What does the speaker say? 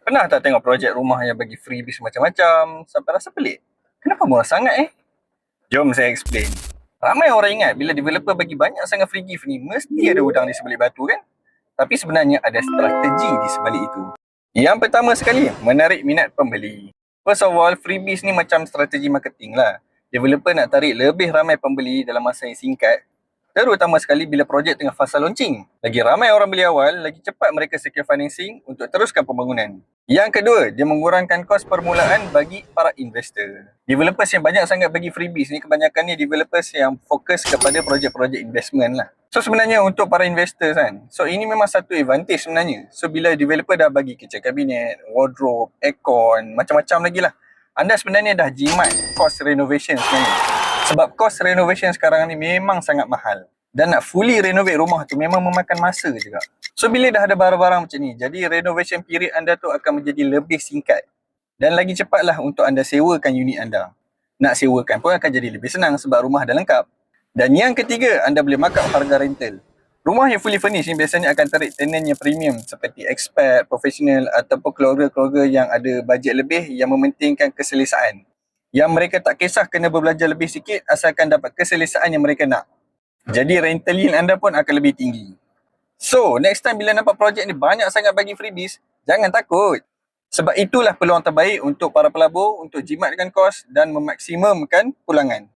Pernah tak tengok projek rumah yang bagi freebies macam-macam sampai rasa pelik? Kenapa murah sangat Jom saya explain. Ramai orang ingat bila developer bagi banyak sangat free gift ni, mesti ada udang di sebalik batu kan? Tapi sebenarnya ada strategi di sebalik itu. Yang pertama sekali, menarik minat pembeli. First of all, freebies ni macam strategi marketing lah. Developer nak tarik lebih ramai pembeli dalam masa yang singkat, terutama sekali bila projek tengah fasa launching. Lagi ramai orang beli awal, lagi cepat mereka secure financing untuk teruskan pembangunan. Yang kedua, dia mengurangkan kos permulaan bagi para investor. Developers yang banyak sangat bagi freebies ni kebanyakannya developers yang fokus kepada projek-projek investment lah. So sebenarnya untuk para investors kan, so ini memang satu advantage sebenarnya. So bila developer dah bagi kitchen cabinet, wardrobe, aircon, macam-macam lagi lah, anda sebenarnya dah jimat cost renovation sebenarnya. Sebab cost renovation sekarang ni memang sangat mahal. Dan nak fully renovate rumah tu memang memakan masa juga. So bila dah ada barang-barang macam ni, jadi renovation period anda tu akan menjadi lebih singkat. Dan lagi cepatlah untuk anda sewakan unit anda. Nak sewakan pun akan jadi lebih senang sebab rumah dah lengkap. Dan yang ketiga, anda boleh markup harga rental. Rumah yang fully furnished ni biasanya akan tarik tenant yang premium seperti expat, profesional ataupun keluarga-keluarga yang ada bajet lebih yang mementingkan keselesaan. Yang mereka tak kisah kena berbelanja lebih sikit asalkan dapat keselesaan yang mereka nak. Jadi rental yield anda pun akan lebih tinggi. So, next time bila nampak projek ni banyak sangat bagi freebies, jangan takut. Sebab itulah peluang terbaik untuk para pelabur untuk jimatkan kos dan memaksimumkan pulangan.